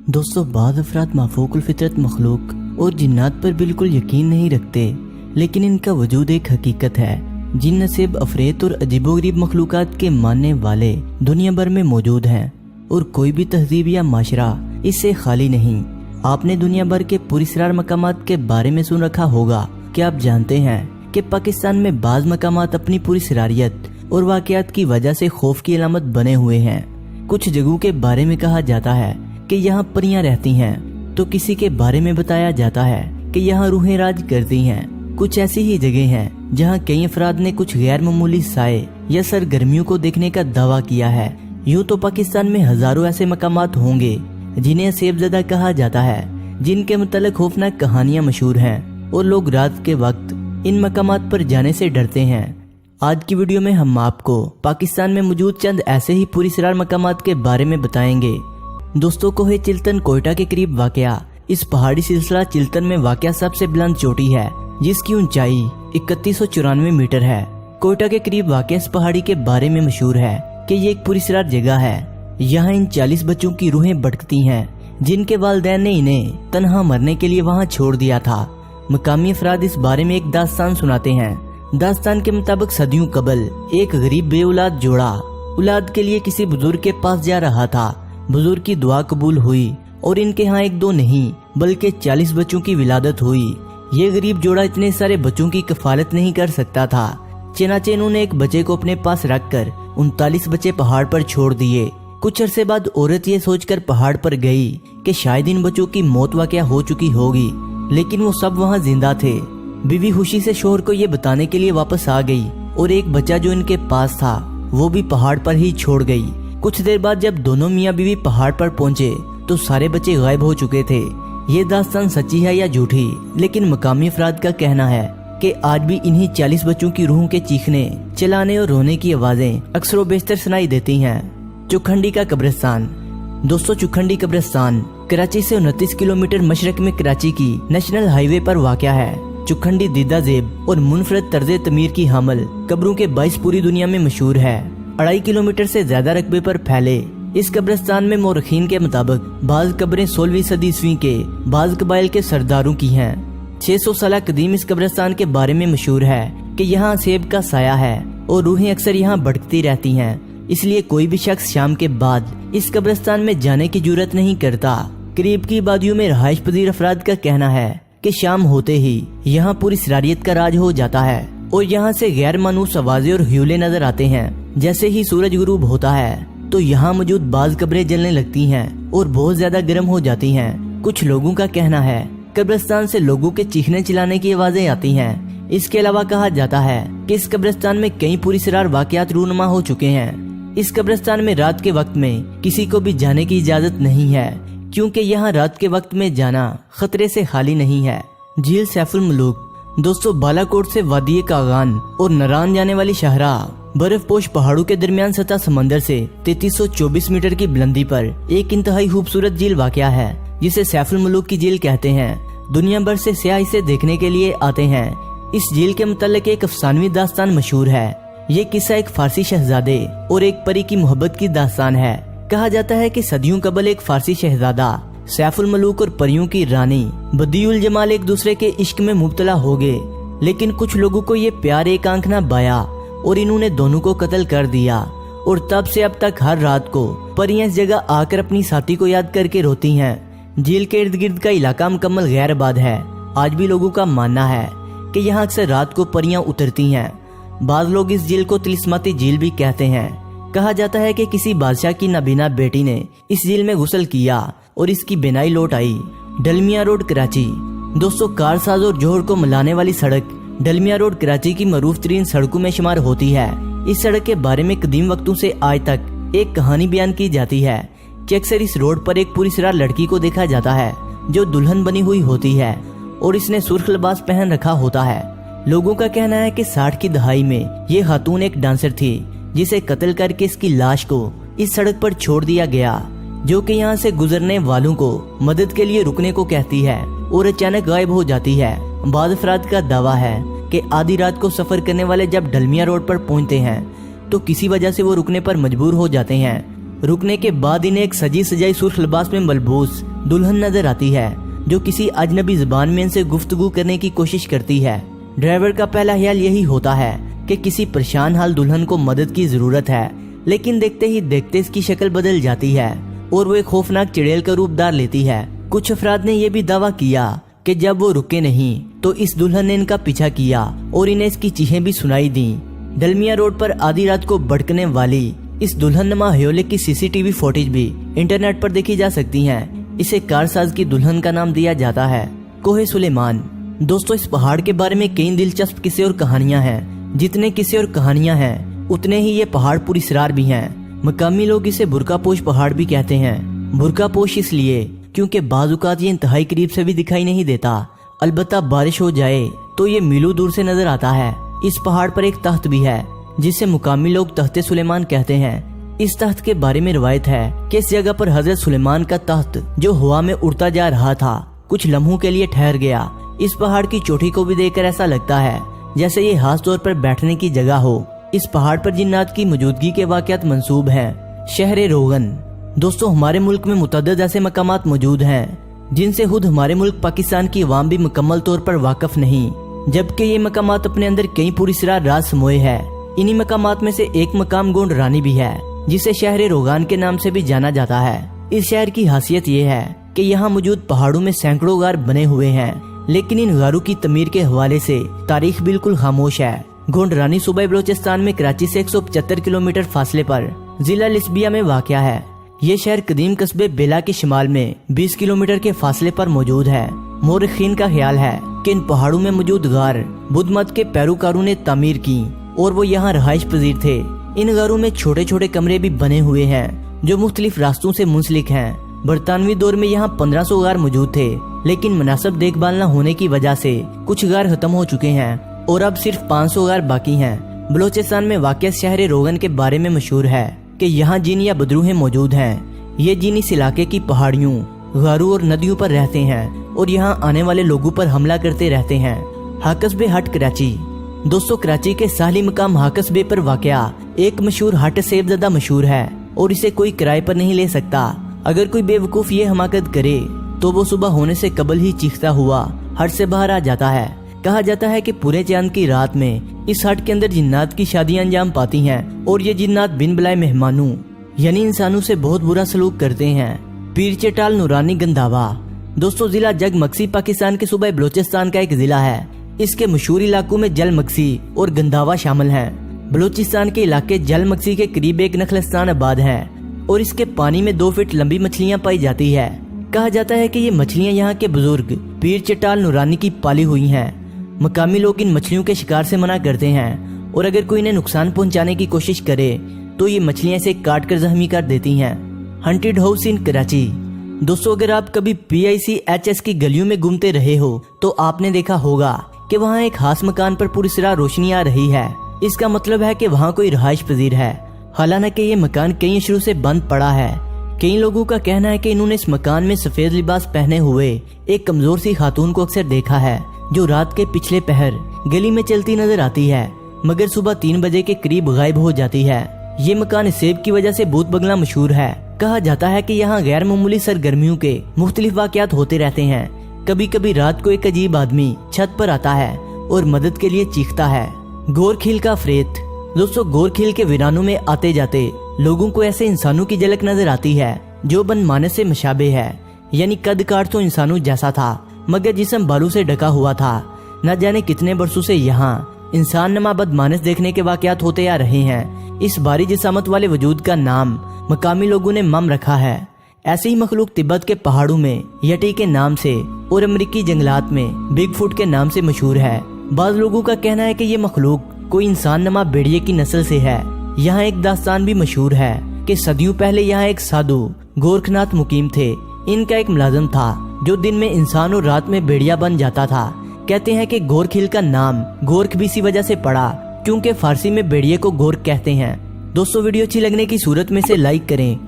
दोस्तों, बाद अफराद माफूकुल फितरत मखलूक और जिन्नात पर बिल्कुल यकीन नहीं रखते, लेकिन इनका वजूद एक हकीकत है। जिन नसीब अफरेत और अजीबोगरीब मखलूकात के मानने वाले दुनिया भर में मौजूद हैं और कोई भी तहजीब या माशरा इससे खाली नहीं। आपने दुनिया भर के पुरस्रार मकामात के बारे में सुन रखा होगा। क्या आप जानते हैं कि पाकिस्तान में बाज़ मकामात अपनी पुरस्रारियत और वाक़यात की वजह से खौफ की अलामत बने हुए हैं। कुछ जगहों के बारे में कहा जाता है कि यहाँ परियां रहती हैं, तो किसी के बारे में बताया जाता है कि यहाँ रूहें राज करती हैं। कुछ ऐसी ही जगह हैं जहाँ कई अफराद ने कुछ गैर मामूली साए या सरगर्मियों को देखने का दावा किया है। यूँ तो पाकिस्तान में हजारों ऐसे मकामात होंगे जिन्हें सेबज़दा कहा जाता है, जिनके मुतल्लिक़ खौफनाक कहानियाँ मशहूर हैं और लोग रात के वक्त इन मकामात पर जाने से डरते हैं। आज की वीडियो में हम आपको पाकिस्तान में मौजूद चंद ऐसे ही पुरस्रार मकामात के बारे में बताएंगे। दोस्तों, कोहे चिल्तन कोयटा के करीब वाक़या इस पहाड़ी सिलसिला चिल्तन में वाक़या सबसे बुलंद चोटी है, जिसकी ऊंचाई 3194 मीटर है। कोयटा के करीब वाक़या इस पहाड़ी के बारे में मशहूर है कि ये एक पुरस्रार जगह है। यहाँ इन 40 बच्चों की रूहें भटकती हैं, जिनके वालिदैन ने इन्हें तन्हा मरने के लिए वहाँ छोड़ दिया था। मकामी अफराद इस बारे में एक दास्तान सुनाते हैं। दास्तान के मुताबिक सदियों कबल एक गरीब बेऔलाद जोड़ा औलाद के लिए किसी बुजुर्ग के पास जा रहा था। बुजुर्ग की दुआ कबूल हुई और इनके यहाँ एक दो नहीं बल्कि 40 बच्चों की विलादत हुई। ये गरीब जोड़ा इतने सारे बच्चों की कफालत नहीं कर सकता था, चनाचे इन्होंने एक बच्चे को अपने पास रखकर 39 बच्चे पहाड़ पर छोड़ दिए। कुछ अरसे बाद औरत ये सोचकर पहाड़ पर गई कि शायद इन बच्चों की मौत वाक़या हो चुकी होगी, लेकिन वो सब वहाँ जिंदा थे। बीवी खुशी से शोहर को ये बताने के लिए वापस आ गई और एक बच्चा जो इनके पास था वो भी पहाड़ पर ही छोड़ गई। कुछ देर बाद जब दोनों मियाँ बीवी पहाड़ पर पहुंचे तो सारे बच्चे गायब हो चुके थे। ये दास्तान सच्ची है या झूठी, लेकिन मकामी अफराद का कहना है कि आज भी इन्हीं 40 बच्चों की रूहों के चीखने, चिल्लाने और रोने की आवाजें अक्सर बेशतर सुनाई देती हैं। चुखंडी का कब्रिस्तान। दोस्तों, चुखंडी कब्रिस्तान कराची से 29 किलोमीटर मशरक में कराची की नेशनल हाईवे पर वाक़या है। चुखंडी दीदा जेब और मुनफरद तर्ज तमीर की हमल कब्रों के 22 पूरी दुनिया में मशहूर है। 2.5 किलोमीटर से ज्यादा रकबे पर फैले इस कब्रिस्तान में मौरखीन के मुताबिक बाज कब्रें 16वीं सदी ईस्वी के बाज कबाइल के सरदारों की हैं। 600 साल कदीम इस कब्रिस्तान के बारे में मशहूर है कि यहाँ सेब का साया है और रूहें अक्सर यहाँ भटकती रहती हैं। इसलिए कोई भी शख्स शाम के बाद इस कब्रिस्तान में जाने की जुर्रत नहीं करता। करीब की आबादियों में रहायश पजीर अफराद का कहना है कि शाम होते ही यहाँ पूरी सरारियत का राज हो जाता है और यहाँ से गैर मानूस आवाजें और ह्यूले नजर आते हैं। जैसे ही सूरज गुरूब होता है तो यहाँ मौजूद बाज कब्रें जलने लगती हैं और बहुत ज्यादा गर्म हो जाती हैं। कुछ लोगों का कहना है कब्रिस्तान से लोगों के चीखने चिल्लाने की आवाजें आती हैं। इसके अलावा कहा जाता है कि इस कब्रिस्तान में कई पुरस्रार वाक़यात रूनुमा हो चुके हैं। इस कब्रिस्तान में रात के वक्त में किसी को भी जाने की इजाजत नहीं है, क्योंकि यहाँ रात के वक्त में जाना खतरे से खाली नहीं है। झील सैफुल मुलूक। दोस्तों, बालाकोट से वादी कागान और नरान जाने वाली शाहरा बर्फ पोश पहाड़ों के दरमियान सतह समंदर से 3324 मीटर की बुलंदी पर एक इंतहाई खूबसूरत झील वाक़या है, जिसे सैफुल मुलूक की झील कहते हैं। दुनिया भर से सयाह इसे देखने के लिए आते हैं। इस झील के मुतल्लिक एक अफसानवी दास्तान मशहूर है। ये किस्सा एक फारसी शहजादे और एक परी की मोहब्बत की दास्तान है। कहा जाता है कि सदियों कबल एक फारसी शहजादा सैफुल मलूक और परियों की रानी बदियुल जमाल एक दूसरे के इश्क में मुब्तला हो गए, लेकिन कुछ लोगों को ये प्यार एक आंख ना बाया और इन्होंने दोनों को कत्ल कर दिया। और तब से अब तक हर रात को परियां इस जगह आकर अपनी साथी को याद करके रोती हैं। झील के इर्द गिर्द का इलाका मुकम्मल गैर आबाद है। आज भी लोगों का मानना है कि यहाँ अक्सर रात को परियां उतरती हैं। बाज लोग इस झील को तिलिस्माती झील भी कहते हैं। कहा जाता है कि किसी बादशाह की नाबीना बेटी ने इस झील में गुस्ल किया और इसकी बिनाई लौट आई। डलमिया रोड कराची। दोस्तों, कारसाज और जोहर को मिलाने वाली सड़क डलमिया रोड कराची की मरूफ तरीन सड़कों में शुमार होती है। इस सड़क के बारे में कदीम वक्तों से आज तक एक कहानी बयान की जाती है कि अक्सर इस रोड पर एक पुरस्रार लड़की को देखा जाता है जो दुल्हन बनी हुई होती है और इसने सुर्ख लिबास पहन रखा होता है। लोगों का कहना है कि 60 की दहाई में ये खातून एक डांसर थी, जिसे कत्ल करके इसकी लाश को इस सड़क पर छोड़ दिया गया, जो कि यहाँ से गुजरने वालों को मदद के लिए रुकने को कहती है और अचानक गायब हो जाती है। बाद अफराद का दावा है कि आधी रात को सफर करने वाले जब डलमिया रोड पर पहुंचते हैं तो किसी वजह से वो रुकने पर मजबूर हो जाते हैं। रुकने के बाद इन्हें एक सजी सजाई सुर्ख लिबास में मलबूस दुल्हन नजर आती है जो किसी अजनबी जुबान में इनसे गुफ्तगू करने की कोशिश करती है। ड्राइवर का पहला ख्याल यही होता है कि किसी परेशान हाल दुल्हन को मदद की जरूरत है, लेकिन देखते ही देखते इसकी शक्ल बदल जाती है और वो एक खौफनाक चिड़ैल का रूप धार लेती है। कुछ अफराद ने यह भी दावा किया कि जब वो रुके नहीं तो इस दुल्हन ने इनका पीछा किया और इन्हें इसकी चीखें भी सुनाई दी। डलमिया रोड पर आधी रात को भड़कने वाली इस दुल्हन नमा हयोले की सीसीटीवी फुटेज भी इंटरनेट पर देखी जा सकती हैं। इसे कारसाज की दुल्हन का नाम दिया जाता है कोहे सुलेमान। दोस्तों, इस पहाड़ के बारे में कई दिलचस्प किस्से और कहानियां हैं। जितने किस्से और कहानियां हैं उतने ही ये पहाड़ पुरस्कार भी हैं। मकामी लोग इसे बुरकापोश पहाड़ भी कहते हैं। बुरकापोश इसलिए क्योंकि बाजुकात ये इंतहाई करीब से भी दिखाई नहीं देता, अलबत्ता बारिश हो जाए तो ये मीलों दूर से नजर आता है। इस पहाड़ पर एक तख्त भी है जिसे मुकामी लोग तख्ते सुलेमान कहते हैं। इस तख्त के बारे में रिवायत है कि इस जगह पर हजरत सुलेमान का तख्त जो हवा में उड़ता जा रहा था कुछ लम्हों के लिए ठहर गया। इस पहाड़ की चोटी को भी देखकर ऐसा लगता है जैसे ये खास तौर पर बैठने की जगह हो। इस पहाड़ पर जिन्नात की मौजूदगी के वाकयात मंसूब हैं। शहर रोगन। दोस्तों, हमारे मुल्क में मुतअद्दिद ऐसे मकामात मौजूद हैं जिनसे खुद हमारे मुल्क पाकिस्तान की अवाम भी मुकम्मल तौर पर वाकिफ नहीं, जबकि ये मकामात अपने अंदर कई पुरस्कार राज समोए है। इन्हीं मकामात में से एक मकाम गोंड रानी भी है जिसे शहर रोगान के नाम से भी जाना जाता है। इस शहर की खासियत ये है कि यहाँ मौजूद पहाड़ों में सैकड़ों गार बने हुए हैं, लेकिन इन गारों की तमीर के हवाले से तारीख बिल्कुल खामोश है। गोंड रानी सूबा बलोचिस्तान में कराची से 175 किलोमीटर फासले पर जिला लिस्बिया में वाक़या है। ये शहर कदीम कस्बे बेला के शिमाल में 20 किलोमीटर के फासले पर मौजूद है। मोरखीन का ख्याल है कि इन पहाड़ों में मौजूद गार बुद्ध मत के पैरोकारों ने तामीर की और वो यहाँ रहाइश पजीर थे। इन गारों में छोटे छोटे कमरे भी बने हुए हैं जो मुख्तलिफ रास्तों से मुंसलिक हैं। बरतानवी दौर में यहाँ 1500 गार मौजूद थे, लेकिन मुनासिब देखभाल न होने की वजह से कुछ गार खत्म हो चुके हैं और अब सिर्फ 500 गार बाकी हैं। बलोचिस्तान में वाक़या शहर रोगन के बारे में मशहूर है कि यहाँ जिन या बदरूहें मौजूद हैं। ये जिन इस इलाके की पहाड़ियों, गारों और नदियों पर रहते हैं और यहाँ आने वाले लोगों पर हमला करते रहते हैं। हाकस बे हट कराची। दोस्तों, कराची के साहली मकाम हाकस बे पर वाक़या एक मशहूर हट सेबज़दा मशहूर है और इसे कोई किराए पर नहीं ले सकता। अगर कोई बेवकूफ ये हमाकत करे तो वो सुबह होने से कबल ही चीखता हुआ हट से बाहर आ जाता है। कहा जाता है कि पूरे चांद की रात में इस हट के अंदर जिन्नात की शादियां अंजाम पाती हैं और ये जिन्नात बिन बुलाए मेहमानों यानी इंसानों से बहुत बुरा सलूक करते हैं। पीर चटाल नूरानी गंधावा। दोस्तों, जिला जग मक्सी पाकिस्तान के सूबे बलोचिस्तान का एक जिला है। इसके मशहूर इलाकों में जल मक्सी और गंधावा शामिल हैं। बलोचिस्तान के इलाके जल मक्सी के करीब एक नखलस्तान आबाद है और इसके पानी में 2 फीट लंबी मछलियां पाई जाती है। कहा जाता है कि ये मछलियां यहाँ के बुजुर्ग पीर चटाल नूरानी की पाली हुई हैं। मकामी लोग इन मछलियों के शिकार से मना करते हैं और अगर कोई इन्हें नुकसान पहुंचाने की कोशिश करे तो ये मछलियां इसे काट कर जख्मी कर देती हैं। Haunted house in Karachi. दोस्तों, अगर आप कभी PICHS की गलियों में घूमते रहे हो तो आपने देखा होगा कि वहाँ एक खास मकान पर पूरी तरह रोशनी आ रही है। इसका मतलब है कि वहाँ कोई रहाइश पजीर है। हालांकि ये मकान कई अशरों से बंद पड़ा है। कई लोगों का कहना है कि इन्होंने इस मकान में सफेद लिबास पहने हुए एक कमजोर सी खातून को अक्सर देखा है जो रात के पिछले पहर गली में चलती नजर आती है मगर सुबह 3 बजे के करीब गायब हो जाती है। ये मकान सेब की वजह से भूत बंगला मशहूर है। कहा जाता है कि यहाँ गैर मामूली सरगर्मियों के मुख्तलिफ वाकयात होते रहते हैं। कभी कभी रात को एक अजीब आदमी छत पर आता है और मदद के लिए चीखता है। गोरखील का अफरेत। दोस्तों, गोरखील के वीरानों में आते जाते लोगों को ऐसे इंसानों की झलक नजर आती है जो बनमाने से मुशाबे है, यानी कद काट तो इंसानों जैसा था मगर जिस्म बालू से ढका हुआ था। न जाने कितने बरसों से यहाँ इंसान नमा बदमानस देखने के वाकयात होते आ रहे हैं। इस भारी जिसामत वाले वजूद का नाम मकामी लोगों ने मम रखा है। ऐसी ही मखलूक तिब्बत के पहाड़ों में यटी के नाम से और अमरीकी जंगलात में बिग फुट के नाम से मशहूर है। बाज लोगों का कहना है कि ये मखलूक कोई इंसान नमा भेड़िए की नस्ल से है। यहाँ एक दास्तान भी मशहूर है कि सदियों पहले यहाँ एक साधु गोरखनाथ मुकीम थे। इनका एक मुलाजिम था जो दिन में इंसान और रात में भेड़िया बन जाता था। कहते हैं कि गोरखील का नाम गोरख भी इसी वजह से पड़ा क्योंकि फारसी में भेड़िए को गोरख कहते हैं। दोस्तों, वीडियो अच्छी लगने की सूरत में से लाइक करें।